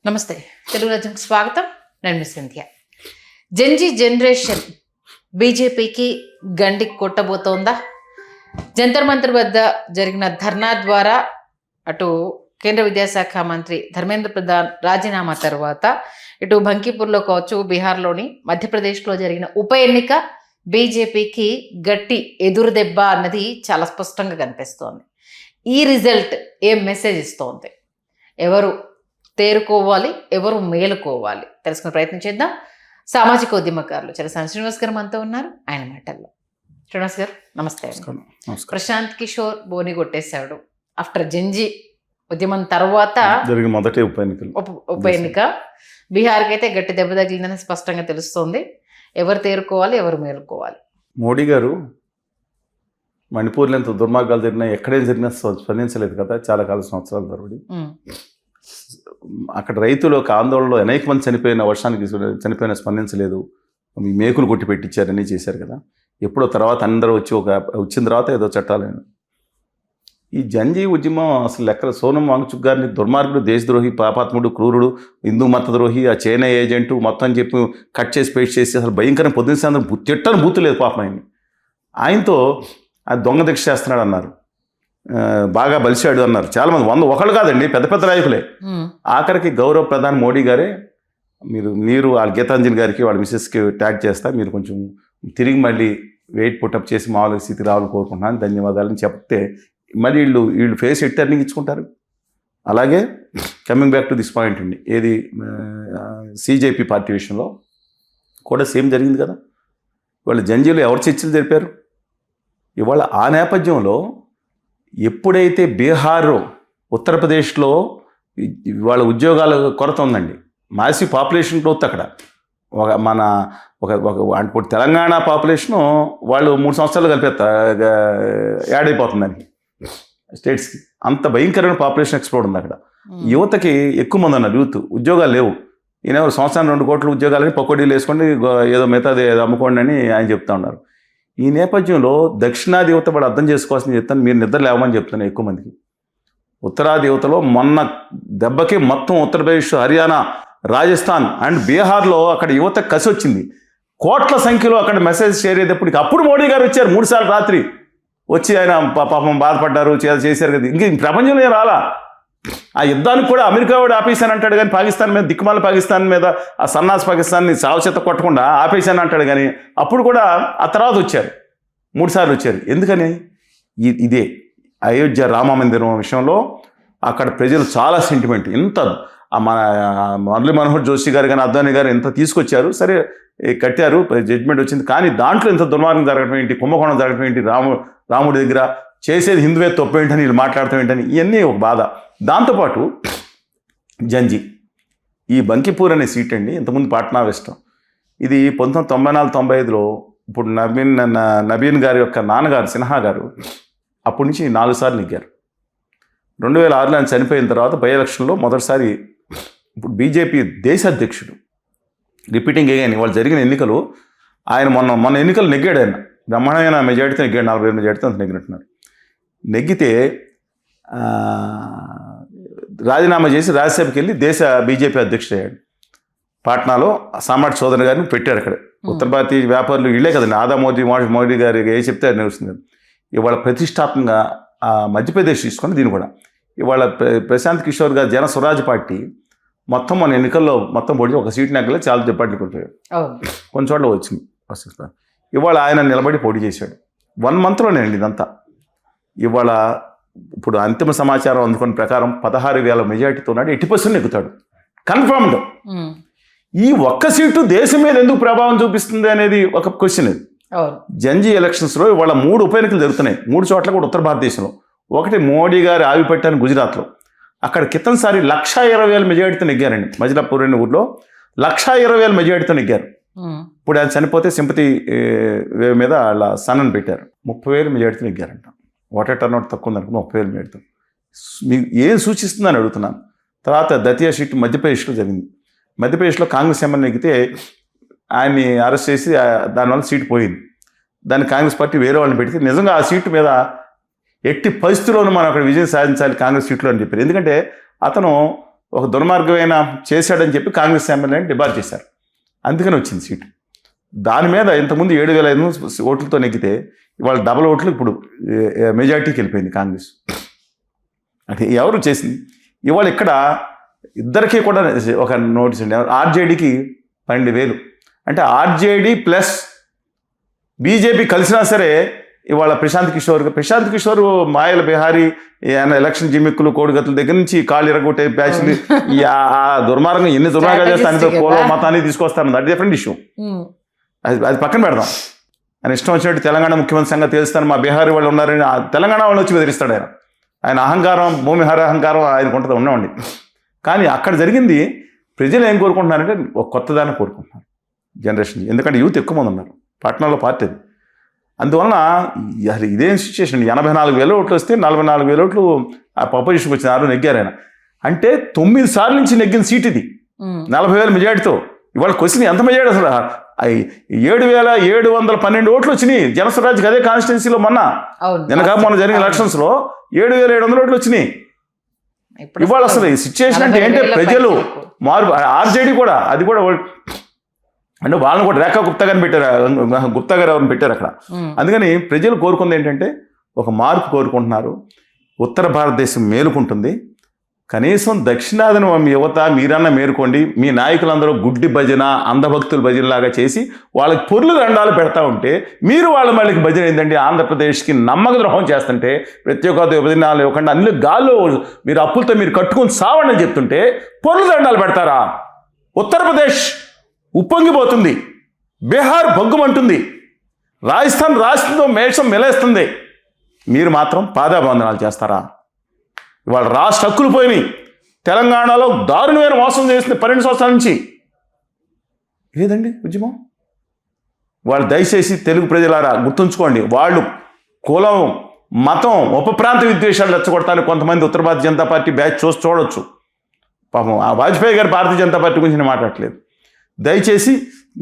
నమస్తే తెలుగు రాజ్యంకి స్వాగతం. నేను మిస్ ఇండియా. జెన్జీ జనరేషన్ బీజేపీకి గండి కొట్టబోతోందా? జంతర్ మంతర్ వద్ద జరిగిన ధర్నా ద్వారా అటు కేంద్ర విద్యాశాఖ మంత్రి ధర్మేంద్ర ప్రధాన్ రాజీనామా తర్వాత ఇటు బంకీపూర్లో కావచ్చు, బీహార్లోని మధ్యప్రదేశ్లో జరిగిన ఉప ఎన్నిక బీజేపీకి గట్టి ఎదురుదెబ్బ అన్నది చాలా స్పష్టంగా కనిపిస్తోంది. ఈ రిజల్ట్ ఏం మెసేజ్ ఇస్తోంది? ఎవరు తేరుకోవాలి, ఎవరు మేలుకోవాలి తెలుసుకునే ప్రయత్నం చేద్దాం. సామాజిక ఉద్యమకారులు చలసాని శ్రీనివాస్ గారు మనతో ఉన్నారు. ఆయన మాటల్లో. శ్రీనివాస్ గారు నమస్తే. ప్రశాంత్ కిషోర్ బోని కొట్టేశాడు ఆఫ్టర్ జెన్జీ ఉద్యమం తర్వాత జరిగిన మొదటి ఉప ఎన్నిక. బీహార్కి అయితే గట్టి దెబ్బ తగిలిందని స్పష్టంగా తెలుస్తోంది. ఎవరు తేరుకోవాలి, ఎవరు మేలుకోవాలి? మోడీ గారు మణిపూర్లో ఎంత దుర్మార్గాలు జరిగినా ఎక్కడేం జరిగినా స్పందించలేదు కదా, చాలా కాలం సంవత్సరాల తరబడి. అక్కడ రైతులు ఒక ఆందోళనలో అనేక మంది చనిపోయిన, వర్షానికి చనిపోయిన స్పందించలేదు. మేకులు కొట్టి పెట్టించారని చేశారు కదా. ఎప్పుడో తర్వాత అందరూ వచ్చిన తర్వాత ఏదో చట్టాలు. ఈ జంజీ ఉద్యమం అసలు లెక్కల సోనం వాంగ్చుక్ గారిని దుర్మార్గుడు, దేశద్రోహి, పాపాత్ముడు, క్రూరుడు, హిందూ మతద్రోహి, ఆ చైనా ఏజెంటు మొత్తం చెప్పి కట్ చేసి పేస్ట్ చేసి అసలు భయంకరంగా పొద్దున్న అందరూ తిట్టని బూతులేదు పాపం ఆయనతో ఆ దొంగ దీక్ష చేస్తున్నాడు అన్నారు, బాగా బలిశాడు అన్నారు చాలామంది. ఒకళ్ళు కాదండి, పెద్ద పెద్ద నాయకులే. ఆఖరికి గౌరవ ప్రధాని మోడీ గారే మీరు వాళ్ళ గీతాంజలి గారికి వాళ్ళ మిసెస్కి ట్యాగ్ చేస్తా, మీరు కొంచెం తిరిగి మళ్ళీ వెయిట్ పుట్టప్ చేసి మామూలుగా స్థితి రావాలని కోరుకుంటున్నాను, ధన్యవాదాలని చెప్తే మరి వీళ్ళు ఫేస్ టర్నింగ్ ఇచ్చుకుంటారు. అలాగే coming back to this point అండి, ఏది సిజేపీ పార్టీ విషయంలో కూడా సేమ్ జరిగింది కదా. ఇవాళ జంజీలో ఎవరు చర్చలు జరిపారు? ఇవాళ ఆ నేపథ్యంలో ఎప్పుడైతే బీహార్, ఉత్తరప్రదేశ్లో ఇవాళ ఉద్యోగాల కొరత ఉందండి, మాసి పాపులేషన్ గ్రోత్ అక్కడ ఇప్పుడు తెలంగాణ పాపులేషను వాళ్ళు 3 సంవత్సరాలు యాడ్ అయిపోతుందని స్టేట్స్కి. అంత భయంకరమైన పాపులేషన్ ఎక్స్ప్లోడ్ ఉంది అక్కడ. యువతకి ఎక్కువ మంది ఉన్నారు, యూత్ ఉద్యోగాలు లేవు. ఈయన సంవత్సరానికి 2 కోట్ల ఉద్యోగాలని పకోడీలు వేసుకోండి, ఏదో మిగతాది ఏదో అమ్ముకోండి అని ఆయన చెప్తా ఉన్నారు. ఈ నేపథ్యంలో దక్షిణాది యువత వాడు అర్థం చేసుకోవాల్సింది చెప్తాను, మీరు నిద్ర లేవమని చెప్తాను ఎక్కువ మందికి. ఉత్తరాది యువతలో మొన్న దెబ్బకి మొత్తం ఉత్తరప్రదేశ్, హర్యానా, రాజస్థాన్ అండ్ బీహార్లో అక్కడ యువత కసి వచ్చింది. కోట్ల సంఖ్యలో అక్కడ మెసేజ్ షేర్ అయ్యేటప్పటికి అప్పుడు మోడీ గారు వచ్చారు 3 సార్లు రాత్రి వచ్చి ఆయన పాపం బాధపడ్డారు, చేశారు కదా. ఇంక ప్రపంచంలో రాలా. ఆ యుద్ధానికి కూడా అమెరికా వాడు ఆపేశాను అంటాడు కానీ పాకిస్తాన్ మీద, దిక్కుమాల పాకిస్తాన్ మీద, ఆ సన్నాస్ పాకిస్తాన్ని సావచేత కొట్టకుండా ఆపేశాను అంటాడు కానీ అప్పుడు కూడా ఆ తర్వాత వచ్చారు 3 సార్లు వచ్చారు. ఎందుకని? ఇదే అయోధ్య రామ మందిరం విషయంలో అక్కడ ప్రజలు చాలా సెంటిమెంట్. ఎంత మన మురళీ మనోహర్ జోషి గారు కానీ అద్వానీ గారు ఎంత తీసుకొచ్చారు, సరే కట్టారు, జడ్జిమెంట్ వచ్చింది. కానీ దాంట్లో ఇంత దుర్మార్గం జరగడం ఏంటి, కుంభకోణం జరగడం ఏంటి, రాముడి దగ్గర చేసేది హిందువే తప్పు ఏంటని వీళ్ళు మాట్లాడటం ఏంటని ఇవన్నీ ఒక బాధ. దాంతోపాటు జంజీ ఈ బంకిపూర్ అనే సీట్ అండి, ఇంతకుముందు పాట్నా వెస్ట్. ఇది 1994-95లో ఇప్పుడు నబీన్ గారి యొక్క నాన్నగారు సిన్హా గారు అప్పటి నుంచి 4 సార్లు నెగ్గారు. 2006లో ఆయన చనిపోయిన తర్వాత బై ఎలక్షన్లో మొదటిసారి ఇప్పుడు బీజేపీ దేశ అధ్యక్షుడు రిపీటింగ్ అయ్యాను. వాళ్ళు జరిగిన ఎన్నికలు ఆయన మొన్న ఎన్నికలు నెగ్గాడు. ఆయన బ్రహ్మాండమైన మెజార్టీతో నెగ్గాడు, 40,000 మెజార్టీతో అంత నెగ్గినట్టున్నారు. నెగ్గితే రాజీనామా చేసి రాజ్యసభకి వెళ్ళి దేశ బీజేపీ అధ్యక్షుడు అయ్యాడు. పాట్నాలో సామ్రాట్ చౌదరి గారిని పెట్టారు అక్కడ. ఉత్తర భారతీయ వ్యాపారులు వీళ్ళే కదండి, ఆదా మోడీ గారి ఏ చెప్తే అది నడుస్తుంది. ఇవాళ ప్రతిష్టాత్మకంగా మధ్యప్రదేశ్ తీసుకొని దీన్ని కూడా ఇవాళ ప్రశాంత్ కిషోర్ గారు జన స్వరాజ్ పార్టీ మొత్తం మన ఎన్నికల్లో మొత్తం పొడి ఒక సీట్ నెగ్గలే చాలా డిపార్ట్మెంట్ కొట్టాడు, కొన్ని చోట్ల వచ్చింది. ఇవాళ ఆయన నిలబడి పోటీ చేశాడు 1 మంత్లోనే అండి ఇదంతా. ఇవాళ ఇప్పుడు అంతిమ సమాచారం అందుకున్న ప్రకారం 16,000 మెజార్టీతో ఉన్నాడు, 80% నెగ్గుతాడు కన్ఫర్మ్డ్. ఈ ఒక్క సీటు దేశం మీద ఎందుకు ప్రభావం చూపిస్తుంది అనేది ఒక క్వశ్చన్. ఇది జంజీ ఎలక్షన్స్లో ఇవాళ 3 ఉప ఎన్నికలు జరుగుతున్నాయి 3 చోట్ల కూడా ఉత్తర భారతదేశంలో. ఒకటి మోడీ గారి ఆవిపెట్టాను గుజరాత్లో, అక్కడ క్రితంసారి 120,000 మెజార్టీతో నెగ్గారండి. మజిలాపూర్ అనే ఊర్లో 120,000 మెజార్టీతో నెగ్గారు. ఇప్పుడు ఆయన చనిపోతే సింపతి మీద వాళ్ళ సన్నని పెట్టారు, 30,000 మెజార్టీతో నెగ్గారంట. వాటర్ టర్న్అవుట్ తక్కువ ఉందనుకున్న 30,000 మెజార్టీతో. మీకు ఏం సూచిస్తుందని అడుగుతున్నాను. తర్వాత దతియా సీట్ మధ్యప్రదేశ్లో జరిగింది. మధ్యప్రదేశ్లో కాంగ్రెస్ ఎమ్మెల్యే నెగ్గితే ఆయన్ని అరెస్ట్ చేసి దానివల్ల సీటు పోయింది. దాన్ని కాంగ్రెస్ పార్టీ వేరే వాళ్ళని పెడితే నిజంగా ఆ సీటు మీద ఎట్టి పరిస్థితుల్లోనూ మనం అక్కడ విజయం సాధించాలి కాంగ్రెస్ సీట్లో అని చెప్పారు. ఎందుకంటే అతను ఒక దుర్మార్గమైన చేశాడని చెప్పి కాంగ్రెస్ ఎమ్మెల్యేని డిబార్ చేశారు. అందుకని వచ్చింది సీటు. దాని మీద ఇంతకుముందు 7,500 ఓట్లతో నెగ్గితే ఇవాళ డబల్ ఓట్లు ఇప్పుడు మెజార్టీకి వెళ్ళిపోయింది కాంగ్రెస్. అంటే ఎవరు చేసింది? ఇవాళ ఇక్కడ ఇద్దరికీ కూడా ఒక నోటీస్ అండి. ఆర్జేడీకి 12,000 అంటే ఆర్జేడీ ప్లస్ బీజేపీ కలిసినా సరే ఇవాళ ప్రశాంత్ కిషోర్ మాయల బిహారీ ఎలక్షన్ జిమ్మిక్కులు కోడిగతుల దగ్గర నుంచి కాళ్ళు ఇరగొట్టే బ్యాచ్లు ఆ దుర్మార్గం ఎన్ని దుర్మార్గాలు చేస్తాను కుల మతాన్ని తీసుకొస్తాను, అది డిఫరెంట్ ఇష్యూ. అది పక్కన పెడదాం. ఆయన ఇష్టం వచ్చినట్టు తెలంగాణ ముఖ్యమంత్రి సంగతి తెలుస్తాను, మా బీహారీ వాళ్ళు ఉన్నారని తెలంగాణ వాళ్ళు వచ్చి బెదిరిస్తాడు. ఆయన అహంకారం, భూమిహార అహంకారం ఆయనకు ఉంటుంది, ఉన్నామండి. కానీ అక్కడ జరిగింది ప్రజలు ఏం కోరుకుంటున్నారంటే ఒక కొత్త దాన్ని కోరుకుంటున్నారు జనరేషన్. ఎందుకంటే యూత్ ఎక్కువ మంది ఉన్నారు పట్టణంలో పార్టీ అది. అందువలన అసలు ఇదేం సిచ్యువేషన్. 84,000 ఓట్లు వస్తే 44,000 ఓట్లు ఆ అపోజిషన్కి వచ్చిన 6 నెగ్గారు ఆయన. అంటే 9 సార్లు నుంచి నెగ్గిన సీట్ ఇది 40,000 మెజార్టీతో. ఇవాళ క్వశ్చన్ ఎంత మెజార్టీ అసలు 7,712 ఓట్లు వచ్చినాయి జనస్వరాజ్కి అదే కాన్స్టిట్యున్సీలో మొన్న జరిగిన ఎలక్షన్స్ లో 7,700 ఓట్లు వచ్చినాయి. ఇవాళ అసలు ఈ సిచ్యువేషన్ అంటే ఏంటంటే ప్రజలు మార్పు. ఆర్జేడీ కూడా అది కూడా అంటే వాళ్ళని కూడా రేఖా గుప్తా గారిని పెట్టారు, గుప్తా గారు ఎవరిని పెట్టారు అక్కడ. అందుకని ప్రజలు కోరుకుంది ఏంటంటే ఒక మార్పు కోరుకుంటున్నారు. ఉత్తర భారతదేశం మేలుకుంటుంది, కనీసం దక్షిణాదిన యువత మీరన్నా మేలుకోండి. మీ నాయకులందరూ గుడ్డి భజన, అంధభక్తుల భజనలాగా చేసి వాళ్ళకి పొర్లు దండాలు పెడతా ఉంటే మీరు వాళ్ళ మళ్ళీ భజన ఏంటంటే ఆంధ్రప్రదేశ్కి నమ్మక ద్రోహం చేస్తుంటే ప్రత్యేక విభజనాలు ఇవ్వకుండా అన్ని గాల్లో మీరు అప్పులతో మీరు కట్టుకొని సావండి అని చెప్తుంటే పొర్లు దండాలు పెడతారా? ఉత్తరప్రదేశ్ ఉప్పొంగిపోతుంది, బీహార్ భగ్గుమంటుంది, రాజస్థాన్ రాష్ట్రంతో మేషం మెలేస్తుంది. మీరు మాత్రం పాదాబంధనాలు చేస్తారా? ఇవాళ రాష్ట్ర హక్కులు పోయినాయి. తెలంగాణలో దారుణమైన మోసం చేసింది 12 సంవత్సరాల నుంచి. ఏదండి ఉద్యమం? వాళ్ళు దయచేసి తెలుగు ప్రజలారా గుర్తుంచుకోండి. వాళ్ళు కులం, మతం, ఉప ప్రాంత విద్వేషాలు రెచ్చగొడతానికి కొంతమంది ఉత్తర భారతీయ జనతా పార్టీ బ్యాచ్ చూడొచ్చు. పాపం ఆ వాజ్పేయి గారి భారతీయ జనతా పార్టీ గురించి నేను మాట్లాడట్లేదు. దయచేసి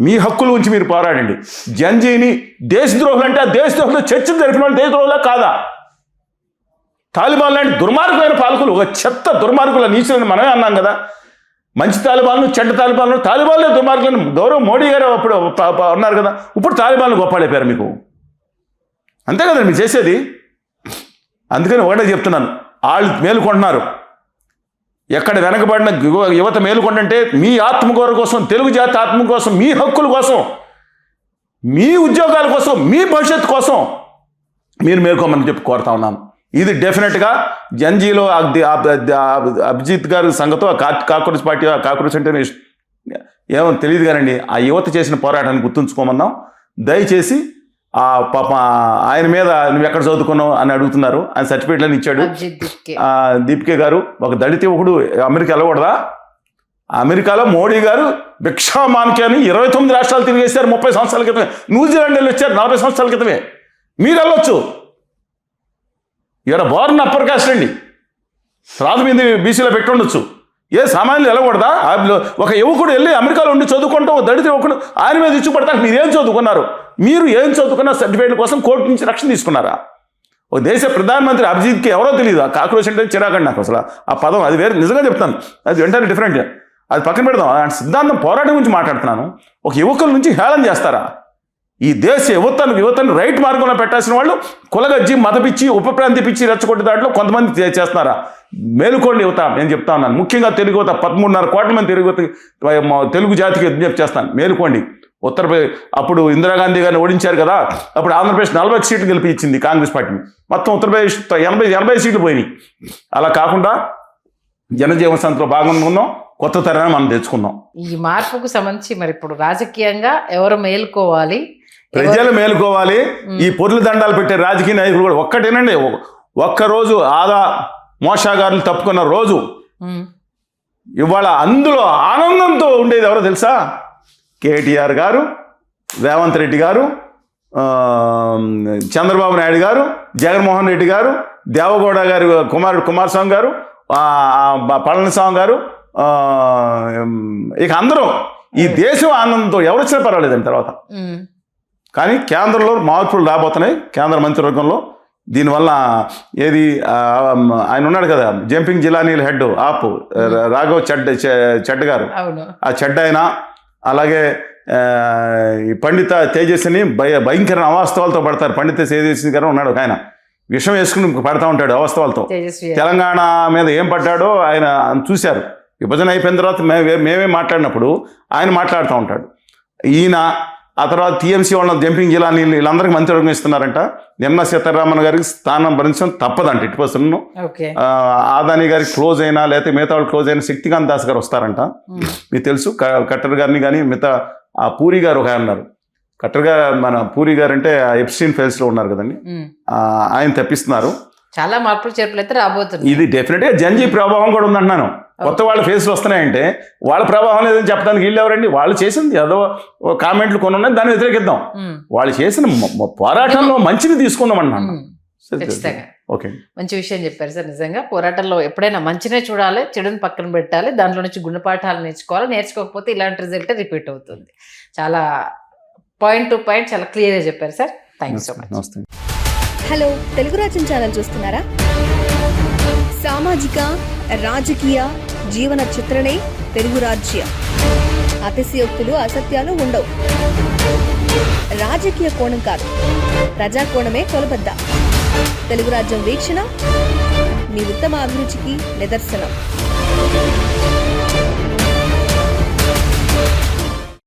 మీ హక్కుల గురించి మీరు పోరాడండి. జంజీని దేశద్రోహులు అంటే ఆ దేశద్రోహులు చర్చలు జరిపిన వాళ్ళు దేశద్రోహులా కాదా? తాలిబాన్ లాంటి దుర్మార్గులైన పాలకులు, ఒక చెత్త దుర్మార్గుల నీచులని మనమే అన్నాం కదా. మంచి తాలిబాన్లు, చెడ్డ తాలిబాన్లు, తాలిబాన్లే దుర్మార్గులను గౌరవ్ మోడీ గారు అప్పుడు ఉన్నారు కదా. ఇప్పుడు తాలిబాన్లు గొప్పడైపోయారు మీకు. అంతే కదా మీరు చేసేది. అందుకని ఒకటే చెప్తున్నాను, వాళ్ళు మేలుకుంటున్నారు. ఎక్కడ వెనకబడిన యువత మేలుకుంటుంటే మీ ఆత్మగౌరవం కోసం, తెలుగు జాతి ఆత్మ కోసం, మీ హక్కుల కోసం, మీ ఉద్యోగాల కోసం, మీ భవిష్యత్తు కోసం మీరు మేలుకోమని చెప్పి కోరుతా ఉన్నాను. ఇది డెఫినెట్గా జంజీలో అభిజిత్ గారి సంగతో కాక్రోచ్ పార్టీ, కాక్రోచ్ అంటే ఏమో తెలియదు కానండి, ఆ యువత చేసిన పోరాటాన్ని గుర్తుంచుకోమన్నాం. దయచేసి ఆ పాప ఆయన మీద నువ్వు ఎక్కడ చదువుకున్నావు అని అడుగుతున్నారు. ఆయన సర్టిఫికేట్లను ఇచ్చాడు. దీపికే గారు ఒక దళిత యువకుడు అమెరికా వెళ్ళకూడదా? అమెరికాలో మోడీ గారు భిక్షామాన్కి అని 29 రాష్ట్రాలు తిరిగేశారు 30 సంవత్సరాల క్రితమే. న్యూజిలాండ్ వెళ్ళి వచ్చారు 40 సంవత్సరాల క్రితమే. మీరు వెళ్ళొచ్చు. ఇక్కడ బోర్న్ అప్పర్ కాస్ట్ అండి, తర్వాత మీద బీసీలో పెట్టి ఉండొచ్చు. ఏ సామాన్యులు వెళ్ళకూడదా? ఒక యువకుడు వెళ్ళి అమెరికాలో ఉండి చదువుకుంటాం, దళిత యువకుడు ఆయన మీద ఇచ్చుపడతానికి మీరు ఏం చదువుకున్నారు? మీరు ఏం చదువుకున్న సర్టిఫికేట్ల కోసం కోర్టు నుంచి రక్షణ తీసుకున్నారా? ఒక దేశ ప్రధానమంత్రి అభిజిత్కి ఎవరో తెలియదు. ఆ కాక్రోచ్ అంటే చిరాకండి నాకు అసలు ఆ పదం. అది వేరే, నిజంగా చెప్తాను, అది వెంటనే డిఫరెంట్. అది పక్కన పెడదాం. ఆ సిద్ధాంతం పోరాటం గురించి మాట్లాడుతున్నాను. ఒక యువకుల నుంచి హేళన చేస్తారా? ఈ దేశ యువతను రైట్ మార్గంలో పెట్టాల్సిన వాళ్ళు కులగజ్జి, మతపిచ్చి, ఉప ప్రాంతి పిచ్చి రెచ్చగొట్టే దాంట్లో కొంతమంది చేస్తున్నారా? మేలుకోండి యువత, నేను చెప్తా ఉన్నాను. ముఖ్యంగా తెలుగు యువత 13.5 కోట్ల మంది తెలుగు జాతికి విజ్ఞప్తి చేస్తాను, మేలుకోండి. ఉత్తరప్రదేశ్ అప్పుడు ఇందిరాగాంధీ గారిని ఓడించారు కదా, అప్పుడు ఆంధ్రప్రదేశ్ 40 సీట్లు గెలిపించింది కాంగ్రెస్ పార్టీని. మొత్తం ఉత్తరప్రదేశ్ 80 సీట్లు పోయినాయి. అలా కాకుండా జనజీవన సంస్థలో భాగంగా ఉన్నాం, కొత్త తరాన్ని మనం తెచ్చుకున్నాం. ఈ మార్పుకు సంబంధించి మరి ఇప్పుడు రాజకీయంగా ఎవరు మేలుకోవాలి? ప్రజలు మేలుకోవాలి. ఈ పొర్లు దండాలు పెట్టే రాజకీయ నాయకులు కూడా ఒక్కటేనండి. ఒక్కరోజు ఆదా మోషా గారులు తప్పుకున్న రోజు ఇవాళ అందులో ఆనందంతో ఉండేది ఎవరో తెలుసా? కేటీఆర్ గారు, రేవంత్ రెడ్డి గారు, చంద్రబాబు నాయుడు గారు, జగన్మోహన్ రెడ్డి గారు, దేవగౌడ గారి కుమారుడు కుమారస్వామి గారు, పళనిస్వామి గారు, ఇక అందరం ఈ దేశం ఆనందంతో ఎవరు వచ్చినా పర్వాలేదండి తర్వాత. కానీ కేంద్రంలో మార్పులు రాబోతున్నాయి. కేంద్ర మంత్రివర్గంలో దీనివల్ల ఏది ఆయన ఉన్నాడు కదా జంపింగ్ జిలానీల హెడ్ ఆపు రాఘవ్ చెడ్డ గారు, అవును. ఆ చెడ్డ ఆయన, అలాగే ఈ పండిత తేజస్విని భయంకర అవాస్తవాలతో పడతారు. పండిత తేజస్వి గారు ఉన్నాడు, ఆయన విషం వేసుకుని పడతా ఉంటాడు అవాస్తవాలతో. తేజస్వి తెలంగాణ మీద ఏం పడ్డాడో ఆయన చూశారు. విభజన అయిపోయిన తర్వాత మేమే మాట్లాడినప్పుడు ఆయన మాట్లాడుతూ ఉంటాడు. ఈయన ఆ తర్వాత టీఎంసీ వాళ్ళని జంపింగ్ జిల్లాని వీళ్ళందరికీ మంత్రివర్గం ఇస్తున్నారంట. నిర్మలా సీతారామన్ గారికి స్థానం భరించడం తప్పదంట. ఇటు పర్సన్ ఓకే. ఆదాని గారికి క్లోజ్ అయినా లేకపోతే మిగతా వాళ్ళు క్లోజ్ అయినా శక్తికాంత్ దాస్ గారు వస్తారంట. మీకు తెలుసు ఖట్టర్ గారిని కానీ మిగతా ఆ పూరి గారు ఒక ఉన్నారు. కరెక్ట్గా మన పూరి గారు అంటే ఎప్స్టీన్ ఫైల్స్ లో ఉన్నారు కదండి, ఆయన తెప్పిస్తున్నారు. చాలా మార్పులు చేర్పులు అయితే రాబోతుంది. ఇది డెఫినెట్ గా జంజీ ప్రభావం కూడా ఉందంటున్నాను. కొత్త వాళ్ళ ఫేస్లు వస్తున్నాయంటే వాళ్ళ ప్రభావం లేదని చెప్పడానికి వీళ్ళు ఎవరండి? వాళ్ళు చేసింది ఏదో కామెంట్లు కొన్ని ఉన్నాయి, దాన్ని వ్యతిరేకిద్దాం. వాళ్ళు చేసిన పోరాటంలో మంచిని తీసుకుందాం అంటున్నాను. ఓకే, మంచి విషయం చెప్పారు సార్. నిజంగా పోరాటంలో ఎప్పుడైనా మంచినే చూడాలి, చెడుని పక్కన పెట్టాలి, దాంట్లో నుంచి గుణపాఠాలు నేర్చుకోవాలి. నేర్చుకోకపోతే ఇలాంటి రిజల్ట్ రిపీట్ అవుతుంది. చాలా పాయింట్ టు పాయింట్ చాలా క్లియర్గా చెప్పారు sir. Thank you so much. Hello, Telugu రాజ్యం ఛానల్ చూస్తున్నారా? సామాజిక రాజకీయ జీవన చిత్రణే తెలుగు రాజ్యం. అతిశయోక్తులు అసత్యాలు ఉండవు. రాజకీయ కోణం కాదు, ప్రజా కోణమే కొలబద్ద. తెలుగు రాజ్యం వీక్షణ మీ ఉత్తమ అభిరుచికి నిదర్శనం.